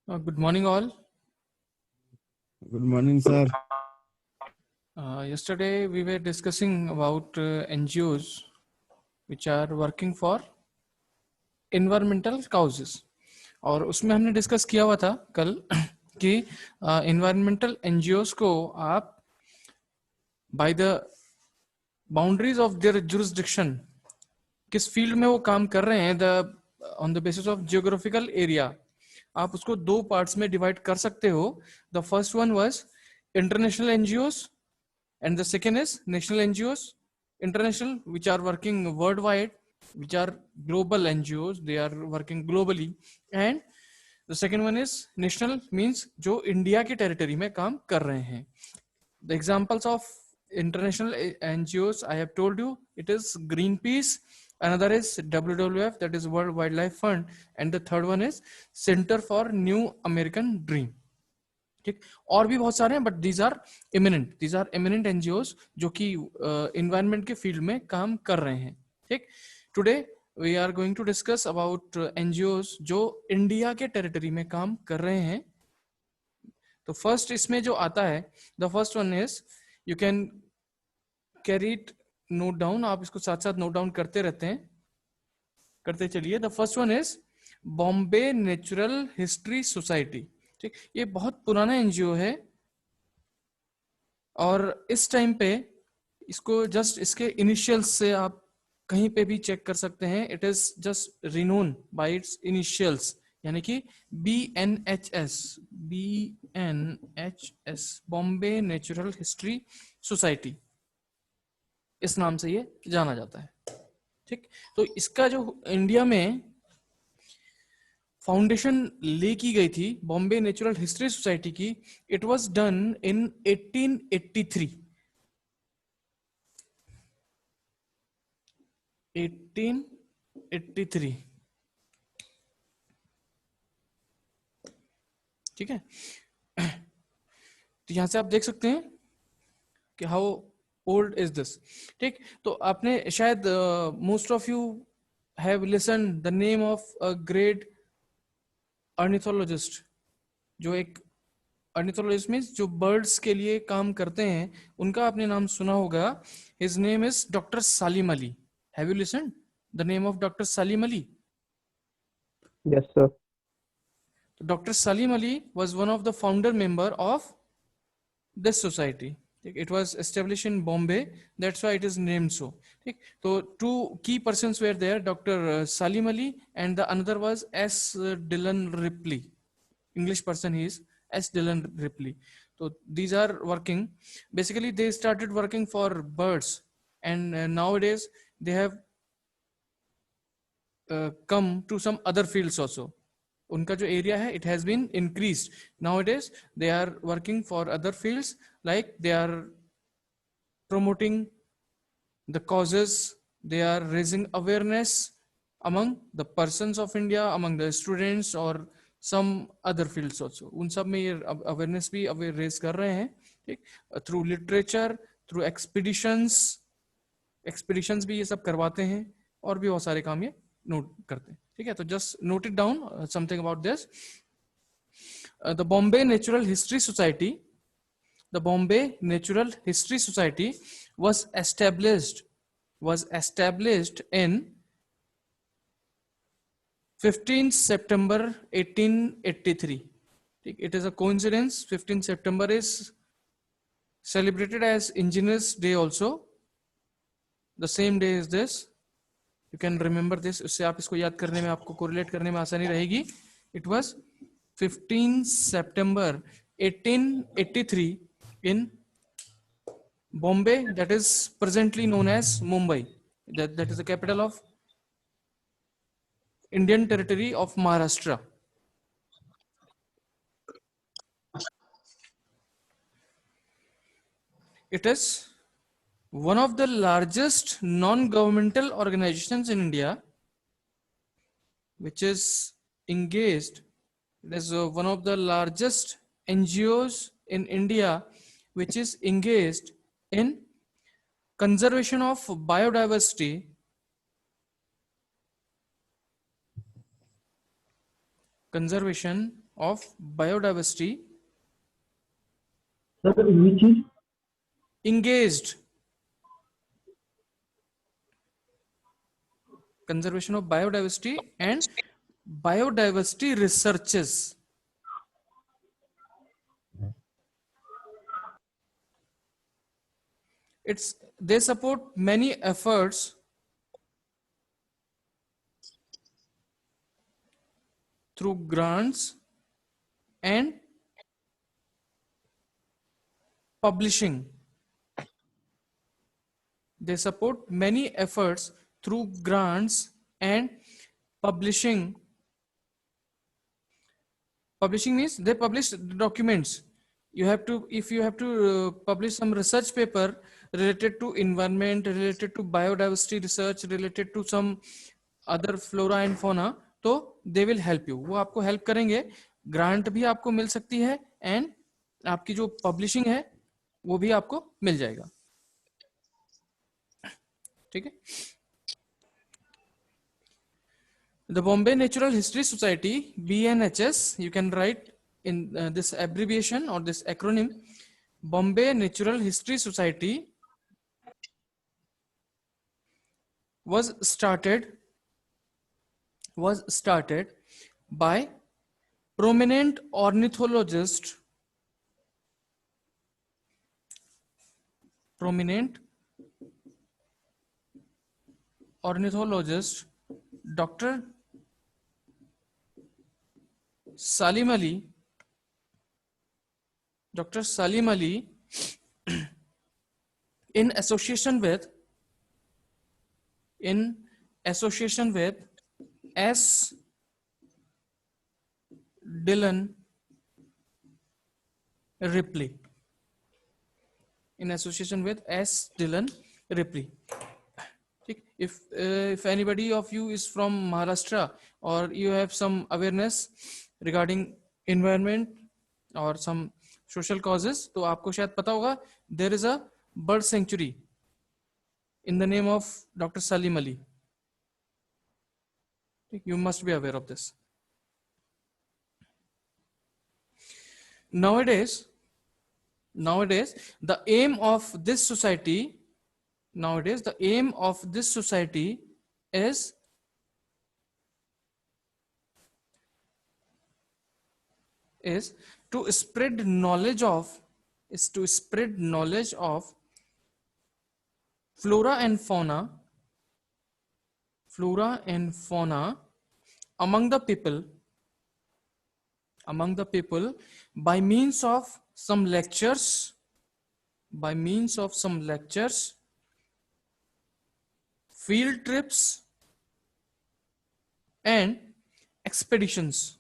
Good morning, all. Good morning, sir. Yesterday, we were discussing about NGOs which are working for environmental causes. और उसमें हमने discuss किया हुआ था कल कि environmental NGOs को आप by the boundaries of their jurisdiction किस फील्ड में वो काम कर रहे हैं on the basis of geographical area आप उसको दो पार्ट्स में डिवाइड कर सकते हो. The first one was international NGOs and the second is national NGOs. International, which are working worldwide, which are global NGOs, they are working globally. And the second one is national, means जो India की territory में काम कर रहे हैं. The examples of international NGOs I have told you, it is Greenpeace, another is WWF, that is World Wildlife Fund, and the third one is Center for New American Dream. ठीक, और भी बहुत सारे हैं, but these are eminent NGOs जो कि environment के field में काम कर रहे हैं. ठीक, today we are going to discuss about NGOs जो इंडिया के टेरिटरी में काम कर रहे हैं. तो फर्स्ट इसमें जो आता है, the first one is, you can carry it note down, आप इसको साथ साथ नोट डाउन करते रहते हैं, करते चलिए. The first one is Bombay natural history society. ठीक, ये बहुत पुराना एनजीओ है और इस टाइम पे इसको जस्ट इसके इनिशियल्स से आप कहीं पे भी चेक कर सकते हैं. It is just renowned bye it's initials, यानी कि BNHS, Bombay natural history society, इस नाम से ये जाना जाता है. ठीक, तो इसका जो इंडिया में फाउंडेशन ले की गई थी बॉम्बे नेचुरल हिस्ट्री सोसाइटी की, इट वाज डन इन 1883. 1883. ठीक है, तो यहां से आप देख सकते हैं कि हाउ ओल्ड इज दिस. ठीक, तो आपने शायद most of you have listen the name of a great ornithologist, जो एक अर्निथोलॉजिस्ट मीन्स जो बर्ड्स के लिए काम करते हैं, उनका आपने नाम सुना होगा. His name is doctor Salim Ali. Have you listen the name of doctor Salim Ali? Yes, sir. Dr. Salim Ali was one of the founder member of this society. It was established in Bombay, that's why it is named so. So two key persons were there, Dr. Salim Ali, and the another was S. Dillon Ripley. English person he is, S. Dillon Ripley. So these are working. Basically, they started working for birds, and nowadays they have come to some other fields also. उनका जो area है, it has been increased. Nowadays they are working for other fields, like they are promoting the causes, they are raising awareness among the persons of India, among the students or some other fields also. उन सब में ये awareness भी raise कर रहे हैं. ठीक, through literature, through expeditions भी ये सब करवाते हैं, और भी बहुत सारे काम ये नोट करते हैं. ठीक है, तो just note it down something about this. The Bombay natural history society, the Bombay Natural History Society was established in 15 September 1883. It is a coincidence, 15 September is celebrated as Engineers Day also. The same day is this. You can remember this. उससे आप इसको याद करने में, आपको correlate करने में आसानी रहेगी. It was 15 September 1883 in Bombay, that is presently known as Mumbai. That is the capital of Indian territory of Maharashtra. It is one of the largest non-governmental organizations in India, which is engaged. It is one of the largest NGOs in India which is engaged in conservation of biodiversity, conservation of biodiversity Sir, which is engaged, conservation of biodiversity and biodiversity researches. They support many efforts through grants and publishing. They support many efforts through grants and publishing. Publishing means they publish documents. You have to, if you have to publish some research paper related to environment, related to biodiversity research, related to some other flora and fauna, तो they will help you. वो आपको help करेंगे. Grant भी आपको मिल सकती है and आपकी जो पब्लिशिंग है वो भी आपको मिल जाएगा. ठीक है. The Bombay Natural History Society, BNHS, you can write in this abbreviation or this acronym, Bombay Natural History Society was started by prominent ornithologist Dr. Salim Ali, in association with S. Dillon Ripley. If anybody of you is from Maharashtra or you have some awareness regarding environment or some social causes, तो आपको शायद पता होगा there is a bird sanctuary in the name of Dr. Salim Ali. You must be aware of this. Nowadays, the aim of this society is to spread knowledge of flora and fauna among the people by means of some lectures, field trips and expeditions.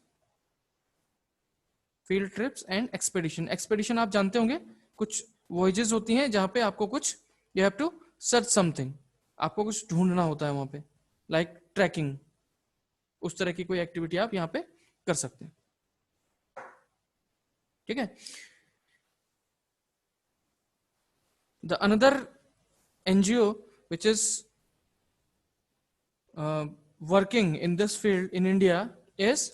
Expedition आप जानते होंगे, कुछ voyages होती हैं जहां पे आपको कुछ you have to search something, आपको कुछ ढूंढना होता है वहां पे, like trekking. उस तरह की कोई एक्टिविटी आप यहाँ पे कर सकते हैं. ठीक है. The another NGO which is working in this field in India is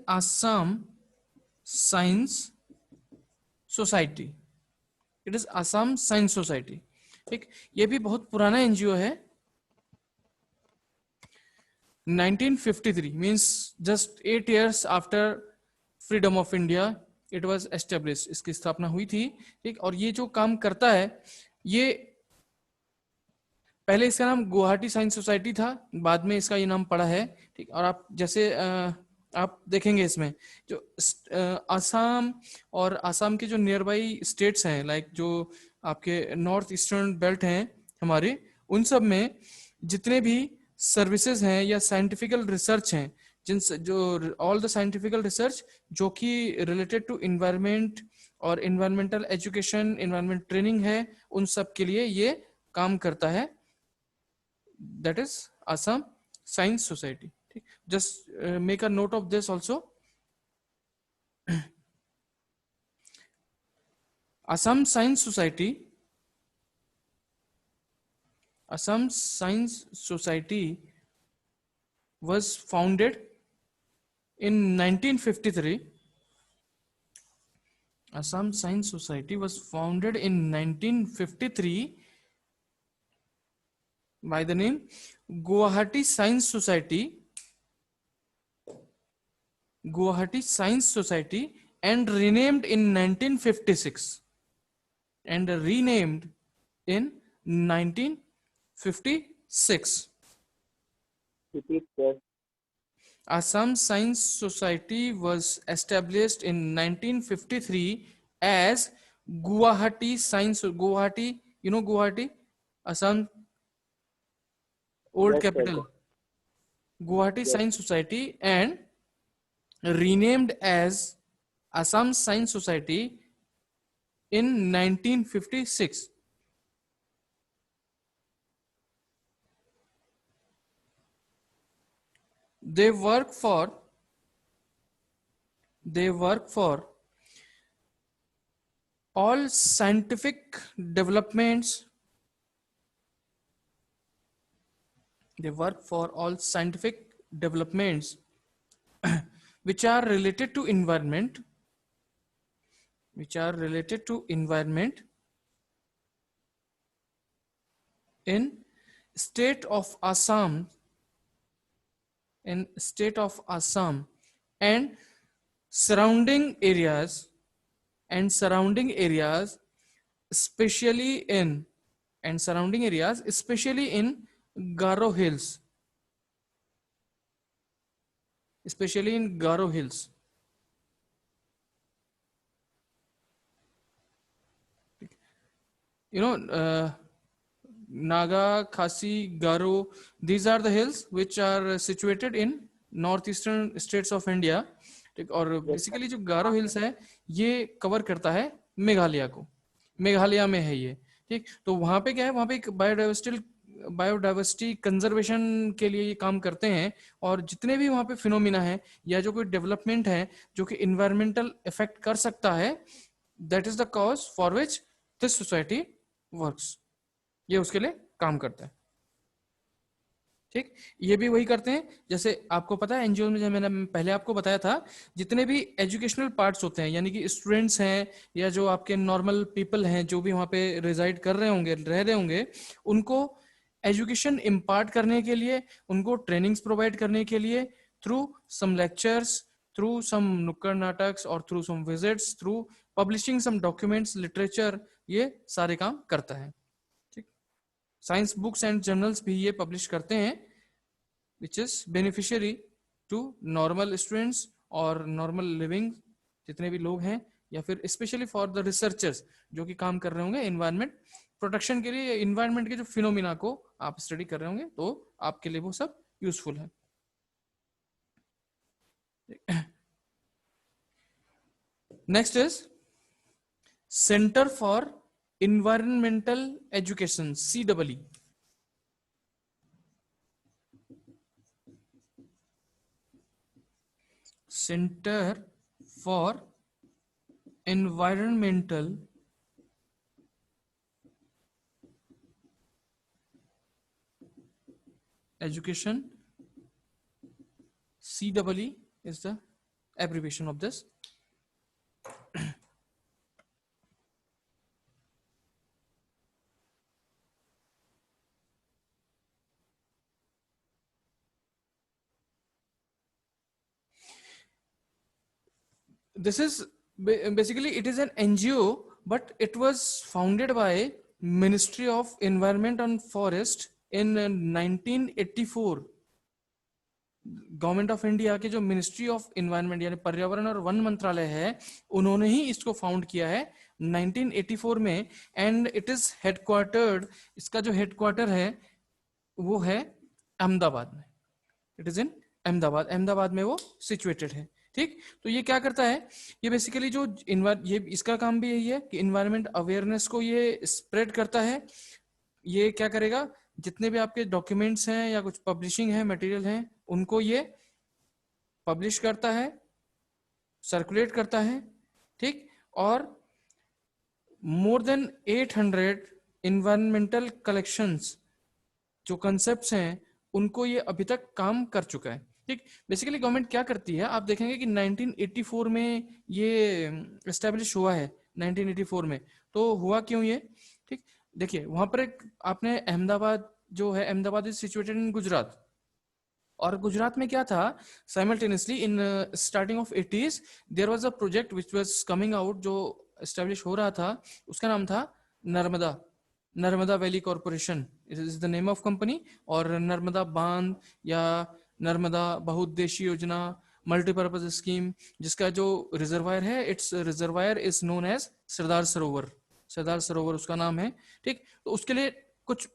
Assam Science Society. ठीक, ये भी बहुत पुराना एनजीओ है. 1953 means just 8 years after freedom of India it was established. इसकी स्थापना हुई थी. ठीक, और ये जो काम करता है, ये पहले इसका नाम गुवाहाटी साइंस सोसाइटी था, बाद में इसका ये नाम पड़ा है. ठीक, और आप जैसे आप देखेंगे इसमें जो असम और असम के जो नियर बाई स्टेट्स हैं, लाइक जो आपके नॉर्थ ईस्टर्न बेल्ट हैं हमारे, उन सब में जितने भी सर्विसेज हैं या साइंटिफिकल रिसर्च हैं, ऑल द साइंटिफिकल रिसर्च जो कि रिलेटेड टू इन्वायरमेंट और इन्वायरमेंटल एजुकेशन, इन्वायरमेंट ट्रेनिंग है, उन सब के लिए ये काम करता है. That is Assam science society. Just make a note of this also. Assam Science Society Assam Science Society was founded in 1953. Assam Science Society was founded in 1953 by the name Guwahati Science Society. Guwahati Science Society, and renamed in 1956. And renamed in 1956. Repeat, sir. Assam Science Society was established in 1953 as Guwahati Science. Guwahati, you know Guwahati, Assam old Yes, sir. capital. Guwahati Yes. Science Society, and renamed as Assam Science Society in 1956. They work for all scientific developments. They work for all scientific developments which are related to environment, in state of Assam, and surrounding areas, especially in Garo Hills, you know, Naga, Khasi, Garo, these are the hills which are situated in northeastern states of India. ठीक, और basically जो गारो hills है ये cover करता है मेघालय को, मेघालय में है ये, ठीक। तो वहां पे क्या है, वहां पे एक बायोडाइवर्सिटी कंजर्वेशन के लिए ये काम करते हैं, और जितने भी वहां पे फिनोमिना है या जो कोई डेवलपमेंट है जो कि इन्वायरमेंटल इफेक्ट कर सकता है, that is the cause for which this society works. ये उसके लिए काम करता है, ठीक। ये भी वही करते हैं, जैसे आपको पता है एनजीओ में, जब मैंने पहले आपको बताया था, जितने भी एजुकेशनल पार्ट्स होते हैं, यानी कि स्टूडेंट्स हैं या जो आपके नॉर्मल पीपल हैं जो भी वहां पे रिजाइड कर रहे होंगे, रह रहे होंगे, उनको एजुकेशन इम्पार्ट करने के लिए, उनको ट्रेनिंग्स प्रोवाइड करने के लिए, through some lectures, through some नुक्कड़ नाटक्स, और through some visits, through publishing some documents, literature, ये सारे काम करता है, ठीक। साइंस बुक्स एंड जर्नल्स भी ये पब्लिश करते हैं, which is beneficiary to normal students और नॉर्मल लिविंग जितने भी लोग हैं, या फिर स्पेशली फॉर द रिसर्चर्स जो कि काम कर रहे होंगे एनवायरमेंट प्रोटेक्शन के लिए, एनवायरमेंट के जो फिनोमिना को आप स्टडी कर रहे होंगे, तो आपके लिए वो सब यूजफुल है। Next is centre for Environmental Education, CEE. Center for Environmental Education, CEE is the abbreviation of this. This is basically, it is an NGO, but it was founded by Ministry of Environment and Forest in 1984. Government of India के जो ministry of environment यानी पर्यावरण और one मंत्रालय है, उन्होंने ही इसको found किया है 1984 में, एंड इट इज हेडक्वार्टर्ड, इसका जो हेडक्वार्टर है वो है अहमदाबाद में। It is in Ahmedabad, Ahmedabad में वो सिचुएटेड है, ठीक। तो ये क्या करता है, ये बेसिकली जो ये इसका काम भी यही है कि इन्वायरमेंट अवेयरनेस को ये स्प्रेड करता है। ये क्या करेगा, जितने भी आपके डॉक्यूमेंट्स हैं या कुछ पब्लिशिंग है, मटेरियल हैं, उनको ये पब्लिश करता है, सर्कुलेट करता है, ठीक। और मोर देन 800 इन्वायरमेंटल कलेक्शंस जो कंसेप्ट्स हैं उनको ये अभी तक काम कर चुका है। ठीक, बेसिकली गवर्नमेंट क्या करती है, आप देखेंगे कि 1984 में ये एस्टेब्लिश हुआ है, 1984 में। तो हुआ क्यों ये? ठीक, देखिए वहां पर एक आपने अहमदाबाद जो है, Ahmedabad is situated in Gujarat, और गुजरात में क्या था, simultaneously in starting of 80s there was a project which was coming out, जो एस्टेब्लिश हो रहा था, उसका नाम था Narmada, Narmada valley corporation is the name of company. और नर्मदा बांध या नर्मदा बहुउद्देशीय योजना, मल्टीपर्पज स्कीम, जिसका जो रिजर्वायर है, it's reservoir is known as Sardar Sarovar, Sardar सरोवर उसका नाम है। ठीक, तो उसके लिए कुछ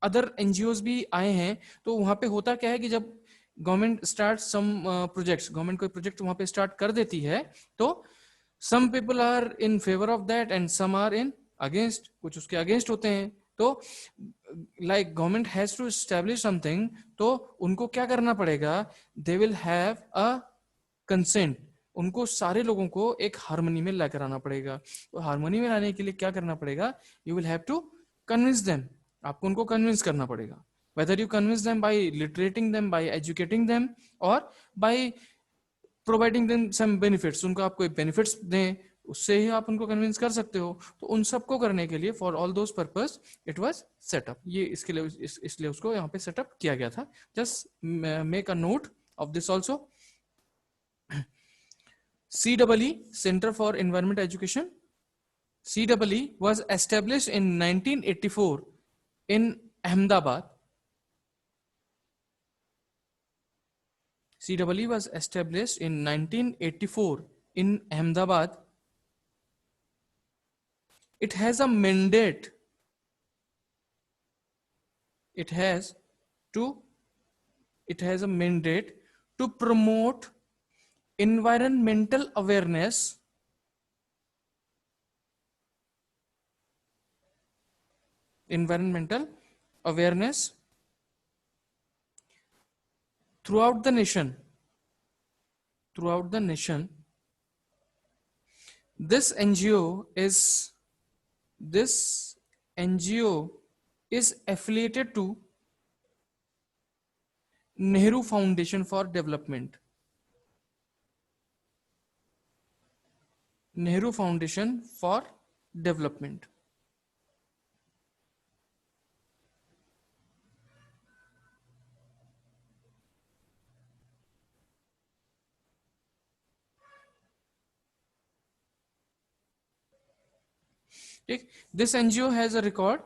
अदर एनजीओज भी आए हैं। तो वहां पे होता क्या है कि जब government start some projects, government कोई प्रोजेक्ट वहां पे स्टार्ट कर देती है, तो some people are in favour of that and some are in against, कुछ उसके अगेंस्ट होते हैं। तो like government has to establish something, तो उनको क्या करना पड़ेगा, they will have a consent, उनको सारे लोगों को एक हार्मनी में लेकर आना पड़ेगा। तो हार्मनी में लाने के लिए क्या करना पड़ेगा, you will have to convince them, आपको उनको कन्विंस करना पड़ेगा, whether you convince them by literating them, by educating them, और by providing them some benefits, उनको आप कोई बेनिफिट्स दें, उससे ही आप उनको कन्विंस कर सकते हो। तो उन सबको करने के लिए, for all those purpose it was setup, ये इसके लिए इसलिए उसको यहाँ पे सेटअप किया गया था। Just make a note of this also. CEE, Center for Environment Education, CEE was established in 1984 in Ahmedabad. CEE was established in 1984 in Ahmedabad. It has a mandate. It has a mandate to promote environmental awareness, throughout the nation. This NGO is affiliated to Nehru Foundation for Development. Nehru Foundation for Development. This NGO has a record.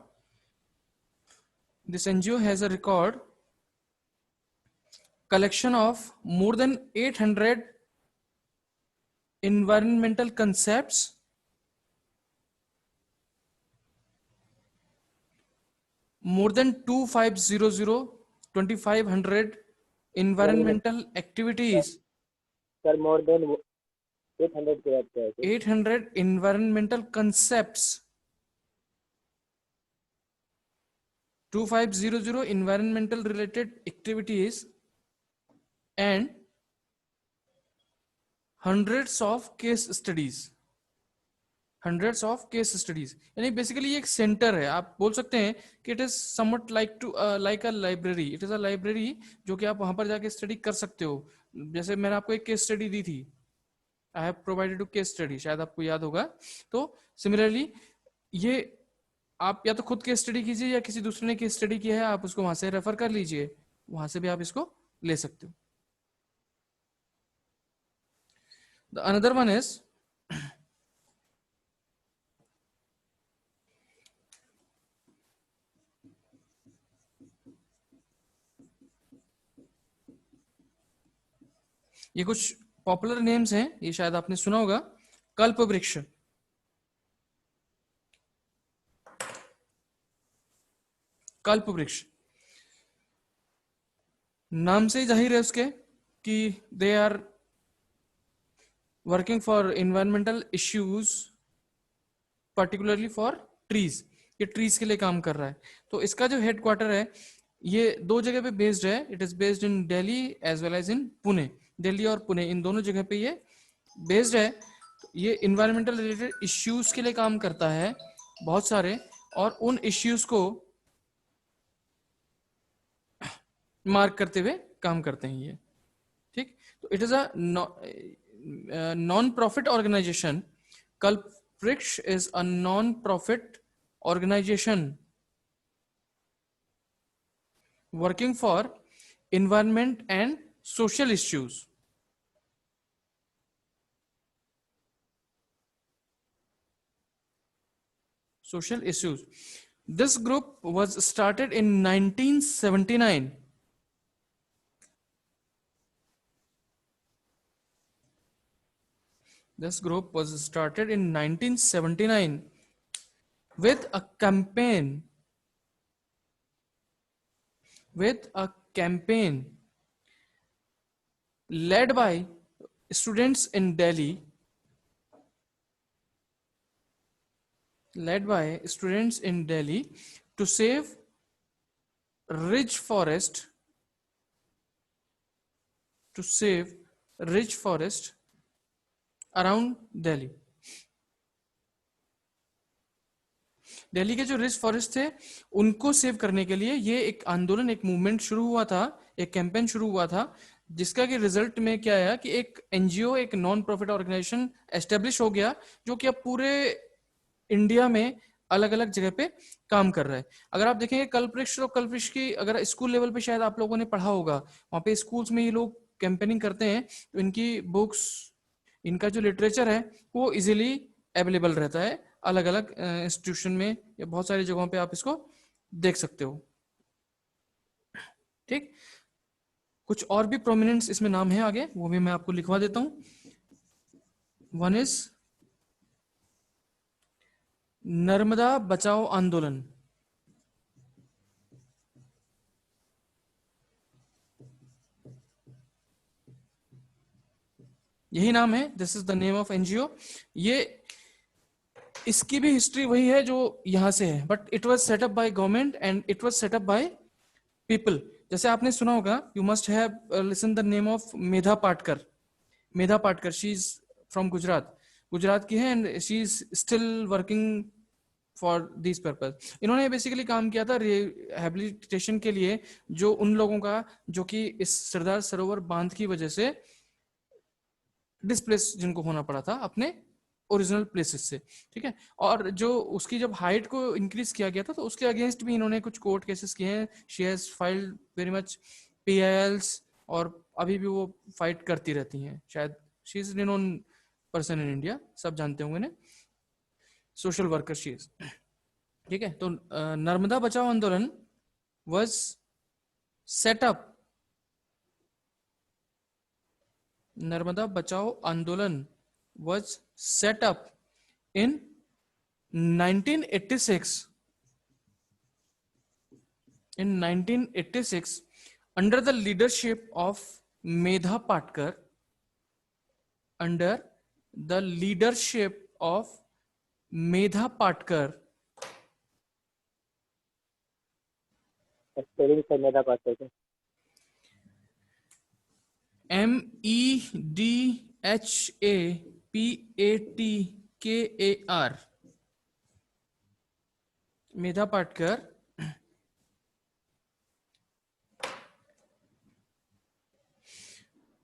Collection of more than 800 environmental concepts, more than 2500 environmental activities. Sir, more than 800 के बाद क्या है? 800 environmental concepts, 2500 environmental related activities, and hundreds of case studies. यानी basically ये एक centre है, आप बोल सकते हैं कि it is somewhat like a library. It is a library जो कि आप वहां पर जाके स्टडी कर सकते हो। जैसे मैंने आपको एक केस स्टडी दी थी, I have provided two case study, शायद आपको याद होगा। तो सिमिलरली ये आप या तो खुद केस स्टडी कीजिए या किसी दूसरे ने केस स्टडी किया है, आप उसको वहां से रेफर कर लीजिए, वहां से भी आप इसको ले सकते हो। द अनदर वन इज ये कुछ पॉपुलर नेम्स हैं, ये शायद आपने सुना होगा। कल्प वृक्ष, नाम से ही जाहिर है उसके कि they are working for environmental issues, particularly for trees. ये ट्रीज के लिए काम कर रहा है। तो इसका जो हेडक्वार्टर है ये 2 जगह पे बेस्ड है। It is based in Delhi as well as in Pune. Delhi और पुणे इन दोनों जगह पे ये बेस्ड है। ये इन्वायरमेंटल रिलेटेड इश्यूज के लिए काम करता है बहुत सारे, और उन इश्यूज को मार्क करते हुए काम करते हैं ये, ठीक। तो it is a non profit organisation. Kalpavriksh is a non profit organisation working for environment and social issues. Social issues. This group was started in 1979. This group was started in 1979 with a campaign led by students in Delhi, to save rich forest around Delhi. Delhi के जो rich forest थे उनको save करने के लिए ये एक आंदोलन, एक मूवमेंट शुरू हुआ था, एक कैंपेन शुरू हुआ था, जिसका कि रिजल्ट में क्या आया कि एक एनजीओ, एक नॉन प्रॉफिट ऑर्गेनाइजेशन एस्टेब्लिश हो गया, जो कि अब पूरे इंडिया में अलग अलग जगह पे काम कर रहा है। अगर आप देखेंगे कल्पवृक्ष, तो कल्पवृक्ष की अगर स्कूल लेवल पे शायद आप लोगों ने पढ़ा होगा, वहां पे स्कूल्स में ये लोग कैंपेनिंग करते हैं, तो इनकी बुक्स, इनका जो लिटरेचर है वो इजीली अवेलेबल रहता है अलग अलग इंस्टीट्यूशन में या बहुत सारी जगहों पे आप इसको देख सकते हो, ठीक। कुछ और भी प्रोमिनेंस इसमें नाम है आगे, वो भी मैं आपको लिखवा देता हूं। वन इज नर्मदा बचाओ आंदोलन। यही नाम है, this is the name of NGO. ये इसकी भी हिस्ट्री वही है जो यहां से है, but it was setup by government and it was setup by people. जैसे आपने सुना होगा, you must have listen the name of Medha Patkar. Medha Patkar, she is from Gujarat की है, and she is still working for this purpose. इन्होंने बेसिकली काम किया था रिहेबिलिटेशन के लिए, जो उन लोगों का जो कि इस सरदार सरोवर बांध की वजह से डिस्प्लेस जिनको होना पड़ा था अपने ओरिजिनल प्लेसेस से, ठीक है। और जो उसकी जब हाइट को इंक्रीज किया गया था, तो उसके अगेंस्ट भी इन्होंने कुछ कोर्ट केसेस किए हैं। She has filed very much PILs, और अभी भी वो फाइट करती रहती हैं। शायद she is renowned person in India, सब जानते होंगे ना, सोशल वर्कर शी इज, ठीक है। तो नर्मदा बचाओ आंदोलन वाज सेटअप, नर्मदा बचाओ आंदोलन was set up in 1986 under the leadership of Medha Patkar, spelling sir Medha Patkar का। MEDHAPATKAR, Medha Patkar.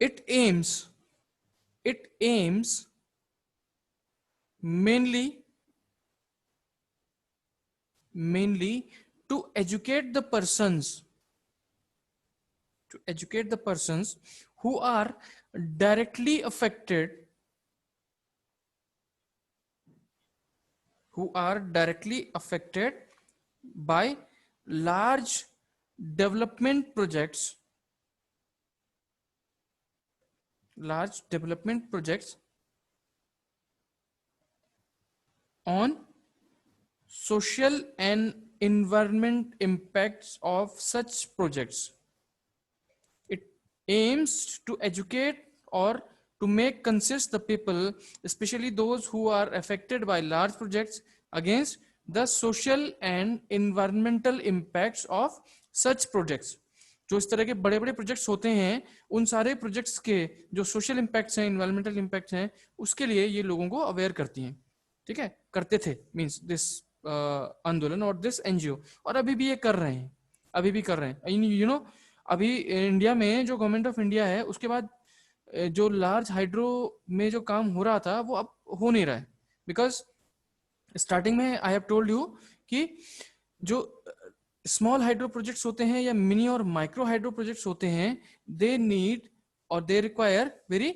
It aims mainly to educate the persons who are directly affected by large development projects on social and environment impacts of such projects. It aims to educate or to make conscious the people, especially those who are affected by large projects, against the social and environmental impacts of such projects. जो इस तरह के बड़े बड़े projects होते हैं, उन सारे प्रोजेक्ट्स के जो सोशल इम्पैक्ट्स हैं, इन्वायरमेंटल इम्पैक्ट्स हैं, उसके लिए ये लोगों को अवेयर करती हैं, ठीक है, करते थे, मींस दिस आंदोलन और दिस एनजीओ, और अभी भी ये कर रहे हैं, यू नो। अभी इंडिया में जो गवर्नमेंट ऑफ इंडिया है उसके बाद जो लार्ज हाइड्रो में जो काम हो रहा था वो अब हो नहीं रहा है, बिकॉज स्टार्टिंग में आई हैव टोल्ड यू कि जो स्मॉल हाइड्रो प्रोजेक्ट्स होते हैं या मिनी और माइक्रो हाइड्रो प्रोजेक्ट्स होते हैं, दे नीड और they require very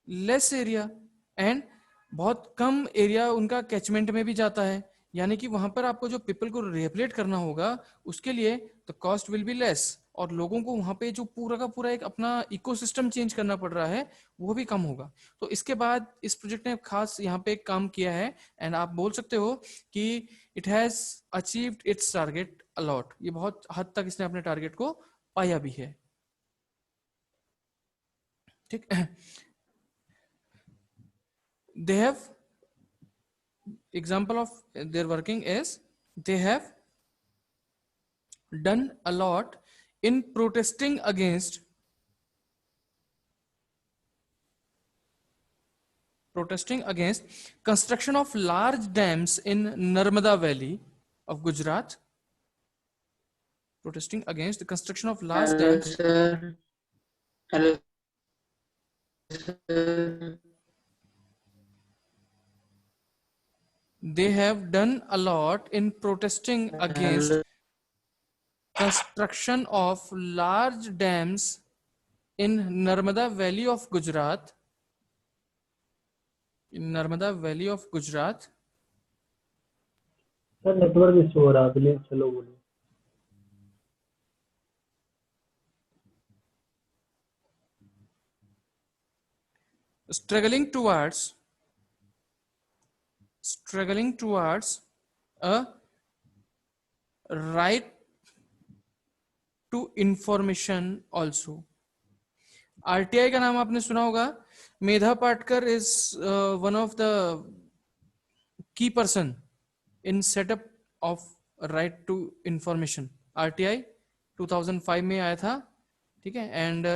less area and बहुत कम एरिया उनका कैचमेंट में भी जाता है, यानी कि वहां पर आपको जो पीपल को रिहेबिलिटेट करना होगा उसके लिए तो कॉस्ट विल बी लेस, और लोगों को वहां पे जो पूरा का पूरा एक अपना इकोसिस्टम चेंज करना पड़ रहा है वो भी कम होगा। तो इसके बाद इस प्रोजेक्ट ने खास यहाँ पे एक काम किया है एंड आप बोल सकते हो कि it has achieved its target a lot, ये बहुत हद तक इसने अपने टारगेट को पाया भी है। ठीक, they have example of their working is they have done a lot in protesting against construction of large dams in Narmada Valley of Gujarat, protesting against the construction of large Hello, dams. sir. Hello, sir. They have done a lot in protesting against Hello. construction of large dams in Narmada Valley of Gujarat. In Narmada Valley of Gujarat. Sir network issue हो रहा है, please चलो बोलिए। Struggling towards a right to information also. RTI का नाम आपने सुना होगा। Medha Patkar is one of the key person in setup of right to information. RTI 2005 में आया था, ठीक है, एंड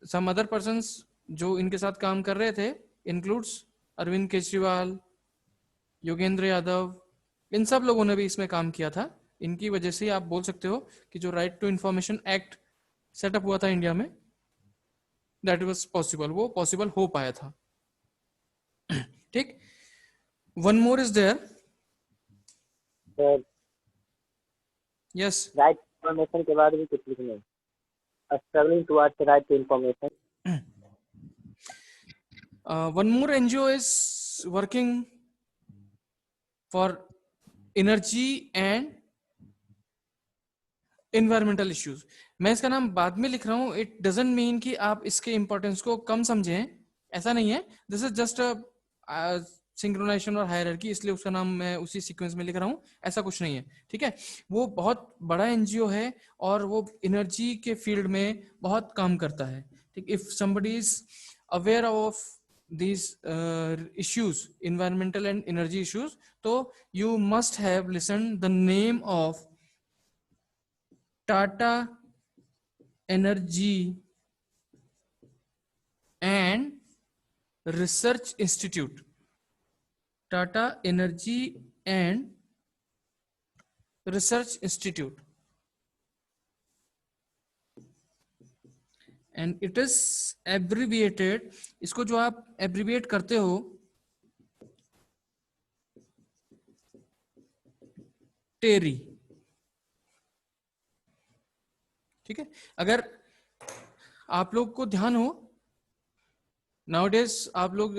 सम अदर पर्सन्स जो इनके साथ काम कर रहे थे इंक्लूड्स अरविंद केजरीवाल, योगेंद्र यादव, इन सब लोगों ने भी इसमें काम किया था। इनकी वजह से आप बोल सकते हो कि जो right to information act setup हुआ था इंडिया में, दैट वाज पॉसिबल, वो पॉसिबल हो पाया था। ठीक, one more is there. Sir yes, right information के बाद भी कुछ लिखना है, struggling towards right to information. one more NGO is working for energy and environmental issues. मैं इसका नाम बाद में लिख रहा हूं, इट डजंट मीन कि आप इसके इंपॉर्टेंस को कम समझें, ऐसा नहीं है। This is just a synchronisation और हायरार्की, इसलिए उसका नाम मैं उसी सीक्वेंस में लिख रहा हूं, ऐसा कुछ नहीं है, ठीक है। वो बहुत बड़ा एनजीओ है और वो एनर्जी के फील्ड में बहुत काम करता है, ठीक। If somebody is aware of these issues, environmental and energy issues, so you must have listened the name of Tata Energy and Research Institute. Tata Energy and Research Institute, and it is abbreviated, इसको जो आप abbreviate करते हो टेरी, ठीक है। अगर आप लोग को ध्यान हो, नाउडेज आप लोग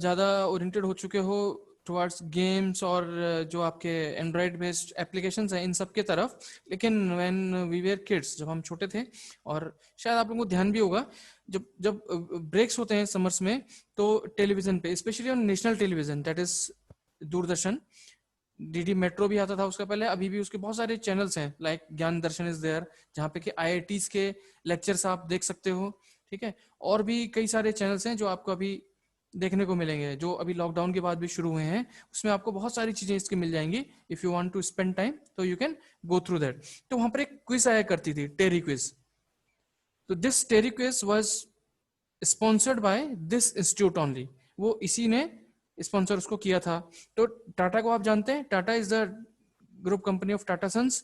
ज्यादा ओरिएंटेड हो चुके हो टुवर्ड्स गेम्स और जो आपके एंड्रॉयड बेस्ड एप्लीकेशंस हैं इन सब के तरफ, लेकिन व्हेन वी वर किड्स, जब हम छोटे थे, और शायद आप लोगों को ध्यान भी होगा, जब ब्रेक्स होते हैं समर्स में, तो टेलीविजन पे, specially on national television, that is Doordarshan, DD metro भी आता था उसका पहले, अभी भी उसके बहुत सारे चैनल्स हैं, लाइक ज्ञान दर्शन इज देयर, जहाँ पे कि IITs के लेक्चर्स आप देख सकते हो, ठीक है। और भी कई सारे चैनल्स हैं जो आपको अभी देखने को मिलेंगे, जो अभी लॉकडाउन के बाद भी शुरू हुए हैं, उसमें आपको बहुत सारी चीजें इसकी मिल जाएंगी। If you want to spend time तो you can go through that. तो वहां पर एक क्विज आया करती थी, टेरी क्विज। तो this TERI quiz was sponsored by this institute only, वो इसी ने स्पॉन्सर उसको किया था। तो टाटा को आप जानते हैं, Tata is the group company of Tata sons,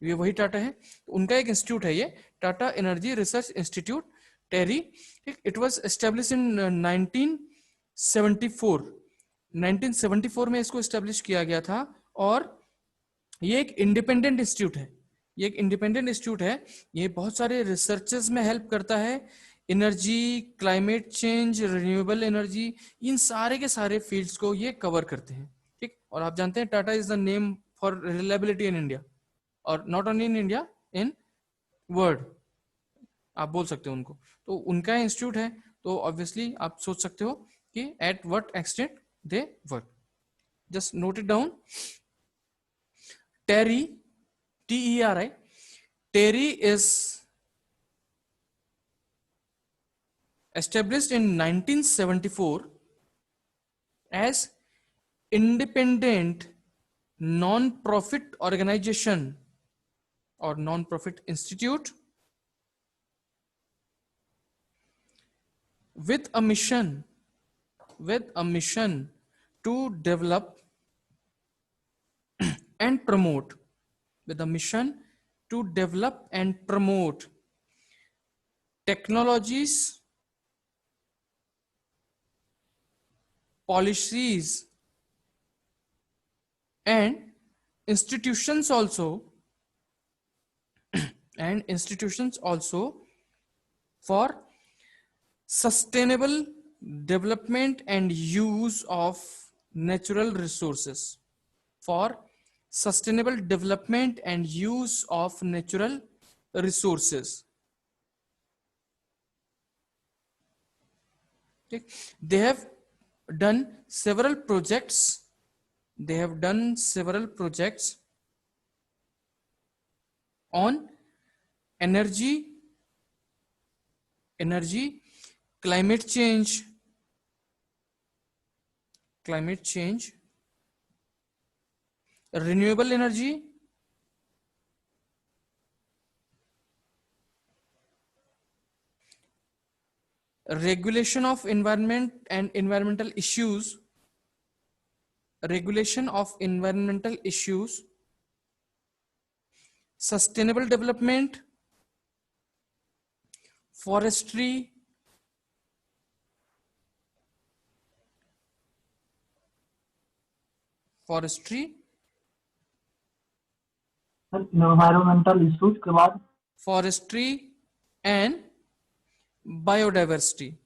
ये वही टाटा है, उनका एक इंस्टीट्यूट है ये, Tata energy research institute, TERI. It was establish in 1974। 1974 में इसको एस्टेब्लिश किया गया था, और ये एक इंडिपेंडेंट इंस्टीट्यूट है। ये एक इंडिपेंडेंट इंस्टीट्यूट है, ये बहुत सारे रिसर्चेस में हेल्प करता है, energy, climate change, renewable energy, इन सारे के सारे फील्ड्स को ये कवर करते हैं, ठीक। और आप जानते हैं Tata is the name for reliability in India, और not only in India, in world आप बोल सकते हो उनको। तो उनका इंस्टीट्यूट है, तो ऑब्वियसली आप सोच सकते हो कि at what extent they work. Just note it down. TERI, TERI, TERI is established in 1974 as independent non-profit organization or non-profit institute with a mission to develop and promote, with a mission to develop and promote technologies, policies, and institutions also, for sustainable development and use of natural resources, for sustainable development and use of natural resources. Okay. They have done several projects. On energy, climate change, renewable energy, regulation of environment and environmental issues, sustainable development, forestry, environmental issues के बाद forestry and biodiversity.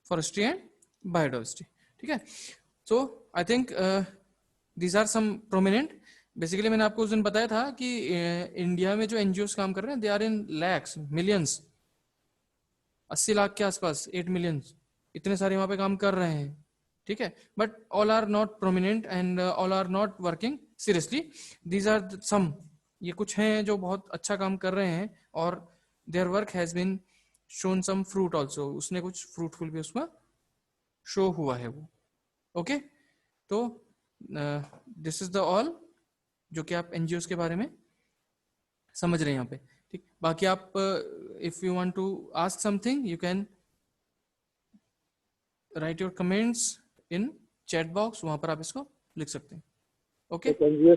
Forestry and biodiversity, ठीक है। So I think these are some prominent. Basically मैंने आपको उस दिन बताया था कि इंडिया में जो एनजीओस काम कर रहे हैं, they are in lakhs, millions, 80 lakh के आसपास, 8 मिलियन, इतने सारे वहां पे काम कर रहे हैं, ठीक है। But all are not prominent and all are not working seriously. These are some, ये कुछ हैं जो बहुत अच्छा काम कर रहे हैं, और their work has been shown some fruit also, उसने कुछ फ्रूटफुल भी उसमें शो हुआ है वो, ओके। तो दिस इज द ऑल जो कि आप एनजीओस के बारे में समझ रहे हैं यहाँ पे, ठीक। बाकी आप if you want to ask something, you can write your comments in chat box, वहां पर आप इसको लिख सकते हैं, ओके। एनजीओ